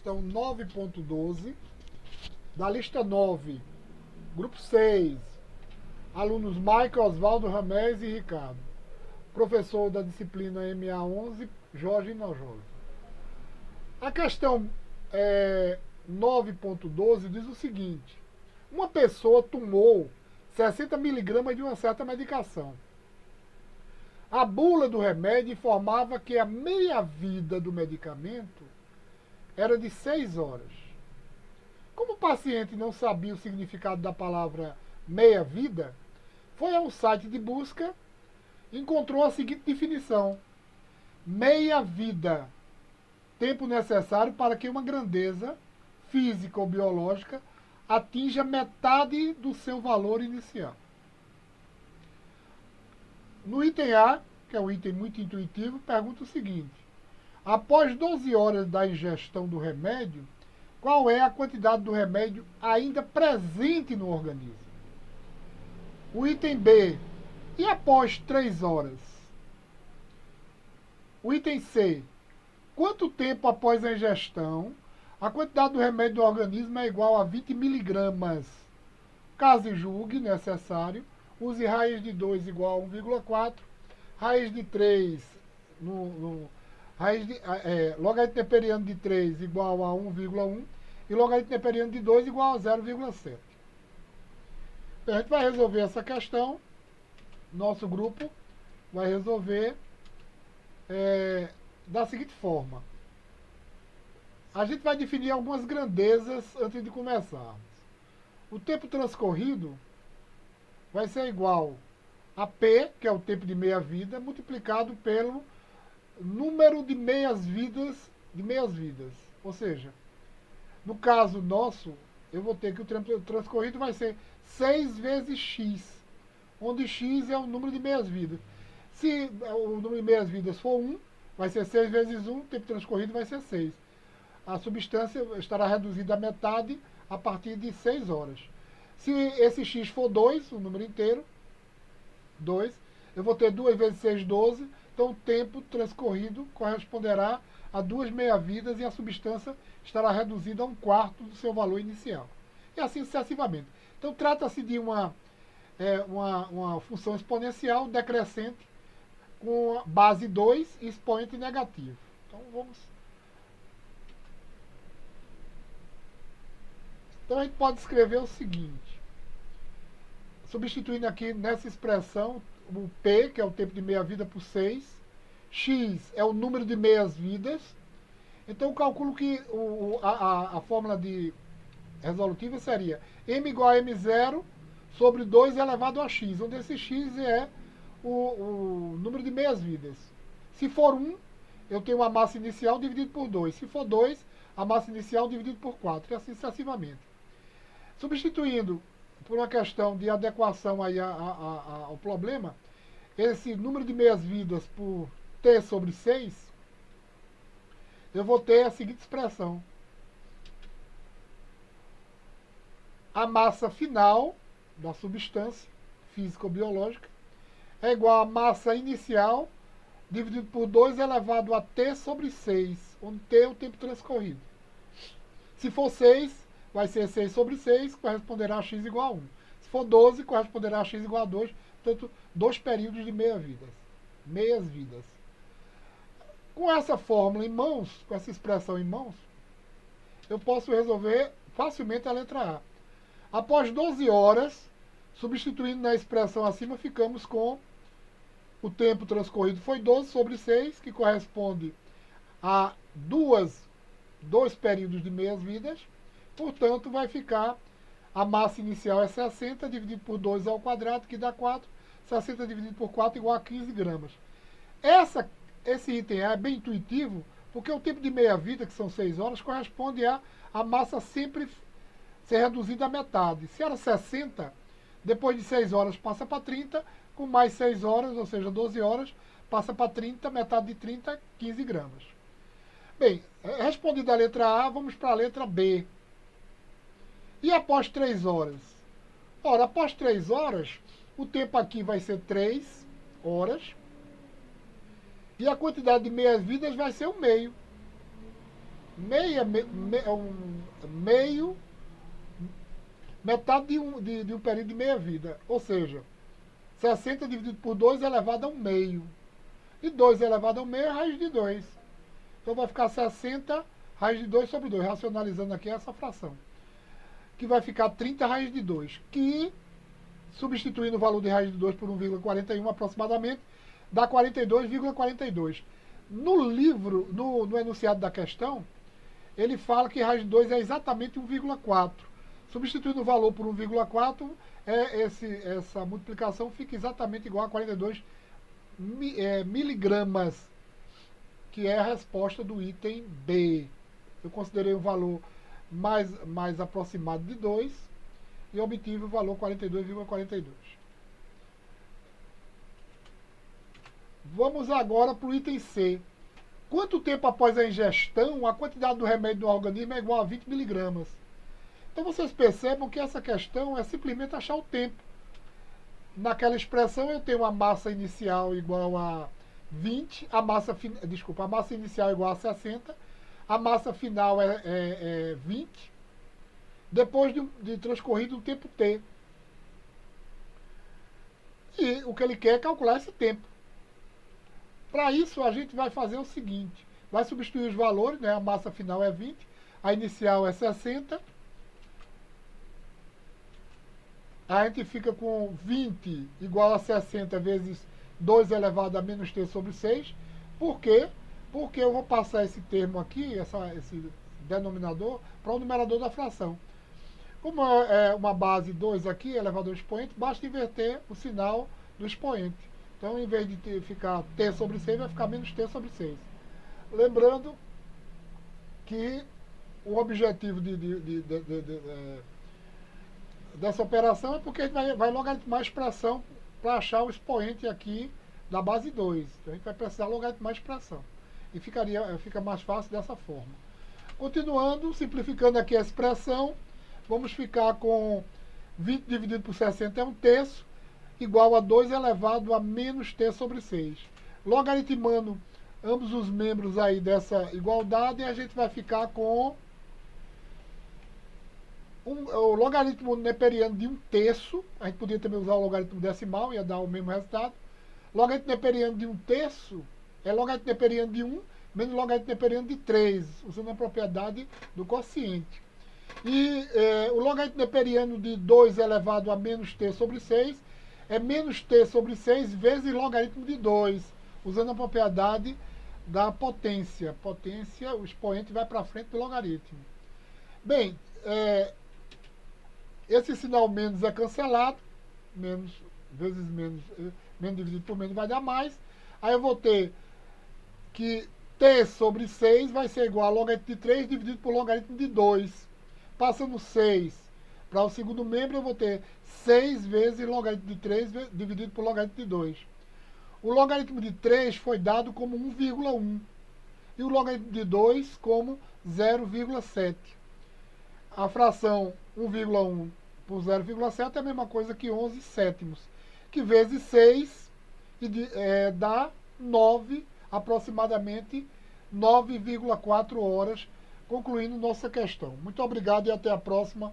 questão 9.12, da lista 9, grupo 6, alunos Michael, Oswaldo, Ramés e Ricardo. Professor da disciplina MA11, Jorge Nojosa. A questão 9.12 diz o seguinte: uma pessoa tomou 60 miligramas de uma certa medicação. A bula do remédio informava que a meia-vida do medicamento era de 6 horas. Como o paciente não sabia o significado da palavra meia-vida, foi a um site de busca e encontrou a seguinte definição: meia-vida, tempo necessário para que uma grandeza física ou biológica atinja metade do seu valor inicial. No item A, que é um item muito intuitivo, pergunta o seguinte: após 12 horas da ingestão do remédio, qual é a quantidade do remédio ainda presente no organismo? O item B, e após 3 horas? O item C, quanto tempo após a ingestão a quantidade do remédio do organismo é igual a 20 miligramas? Caso julgue necessário, use raiz de 2 igual a 1,4, raiz de 3, logaritmo neperiano de 3 igual a 1,1 e logaritmo neperiano de 2 igual a 0,7. Então, a gente vai resolver essa questão. Nosso grupo vai resolver da seguinte forma. A gente vai definir algumas grandezas antes de começarmos. O tempo transcorrido vai ser igual a P, que é o tempo de meia-vida, multiplicado pelo número de meias-vidas. Ou seja, no caso nosso, eu vou ter que o tempo transcorrido vai ser 6 vezes x, onde x é o número de meias-vidas. Se o número de meias-vidas for 1, vai ser 6 vezes 1, o tempo transcorrido vai ser 6. A substância estará reduzida à metade a partir de 6 horas. Se esse x for 2, o número inteiro, 2, eu vou ter 2 vezes 6, 12, então o tempo transcorrido corresponderá a 2 meia-vidas e a substância estará reduzida a 1/4 do seu valor inicial. E assim sucessivamente. Então trata-se de uma função exponencial decrescente com base 2 e expoente negativo. Então a gente pode escrever o seguinte, substituindo aqui nessa expressão o P, que é o tempo de meia-vida, por 6, X é o número de meias-vidas. Então eu calculo que a fórmula resolutiva seria M igual a M0 sobre 2 elevado a X, onde esse X é o número de meias-vidas. Se for 1, eu tenho a massa inicial dividido por 2. Se for 2, a massa inicial dividido por 4, e assim sucessivamente. Substituindo por uma questão de adequação aí ao problema, esse número de meias-vidas por T sobre 6, eu vou ter a seguinte expressão: a massa final da substância física ou biológica é igual à massa inicial dividido por 2 elevado a T sobre 6, onde T é o tempo transcorrido. Se for 6, vai ser 6 sobre 6, corresponderá a x igual a 1. Se for 12, corresponderá a x igual a 2, portanto, 2 períodos de meias-vidas. Com essa fórmula em mãos, com essa expressão em mãos, eu posso resolver facilmente a letra A. Após 12 horas, substituindo na expressão acima, ficamos com o tempo transcorrido foi 12 sobre 6, que corresponde a 2 períodos de meias-vidas. Portanto, vai ficar a massa inicial é 60, dividido por 2 ao quadrado, que dá 4. 60 dividido por 4 igual a 15 gramas. Esse item é bem intuitivo, porque o tempo de meia-vida, que são 6 horas, corresponde a massa sempre ser reduzida à metade. Se era 60, depois de 6 horas passa para 30, com mais 6 horas, ou seja, 12 horas, passa para 30, metade de 30, 15 gramas. Bem, respondida a letra A, vamos para a letra B. E após 3 horas? Ora, após 3 horas, o tempo aqui vai ser 3 horas. E a quantidade de meias-vidas vai ser o meio. meio, metade de um período de meia vida. Ou seja, 60 dividido por 2 elevado a um meio. E 2 elevado a um meio é raiz de 2. Então vai ficar 60 raiz de 2 sobre 2, racionalizando aqui essa fração. Que vai ficar 30 raiz de 2, que, substituindo o valor de raiz de 2 por 1,41 aproximadamente, dá 42,42. No livro, no enunciado da questão, ele fala que raiz de 2 é exatamente 1,4. Substituindo o valor por 1,4, essa multiplicação fica exatamente igual a 42 miligramas, que é a resposta do item B. Eu considerei um valor mais aproximado de 2 e obtive o valor 42,42. Vamos agora para o item C. Quanto tempo após a ingestão, a quantidade do remédio no organismo é igual a 20 miligramas? Então vocês percebam que essa questão é simplesmente achar o tempo. Naquela expressão eu tenho a massa inicial igual a 20, a massa inicial igual a 60, a massa final é 20, depois de transcorrido um tempo T. E o que ele quer é calcular esse tempo. Para isso, a gente vai fazer o seguinte, vai substituir os valores, né? A massa final é 20, a inicial é 60, a gente fica com 20 igual a 60 vezes 2 elevado a menos t sobre 6. Por quê? Porque eu vou passar esse termo aqui, esse denominador, para o numerador da fração. Como é uma base 2 aqui, elevado ao expoente, basta inverter o sinal do expoente. Então, em vez de ficar t sobre 6, vai ficar menos t sobre 6. Lembrando que o objetivo dessa operação é porque a gente vai logaritmar a expressão para achar o expoente aqui da base 2. Então, a gente vai precisar logaritmar a expressão. E fica mais fácil dessa forma. Continuando, simplificando aqui a expressão, vamos ficar com 20 dividido por 60 é 1/3, igual a 2 elevado a menos t sobre 6. Logaritmando ambos os membros aí dessa igualdade, a gente vai ficar com o logaritmo neperiano de 1/3. A gente podia também usar o logaritmo decimal, ia dar o mesmo resultado. Logaritmo neperiano de 1/3 é logaritmo neperiano de 1 menos logaritmo neperiano de 3, usando a propriedade do quociente. E o logaritmo neperiano de 2 elevado a menos t sobre 6 é menos t sobre 6 vezes logaritmo de 2, usando a propriedade da potência. Potência, o expoente vai para frente do logaritmo. Bem, esse sinal menos é cancelado, menos vezes menos, menos dividido por menos vai dar mais. Aí eu vou ter que t sobre 6 vai ser igual a logaritmo de 3 dividido por logaritmo de 2. Passando 6 para o segundo membro, eu vou ter 6 vezes logaritmo de 3 dividido por logaritmo de 2. O logaritmo de 3 foi dado como 1,1 e o logaritmo de 2 como 0,7. A fração 1,1 por 0,7 é a mesma coisa que 11 sétimos, que vezes 6 dá 9, aproximadamente 9,4 horas, concluindo nossa questão. Muito obrigado e até a próxima.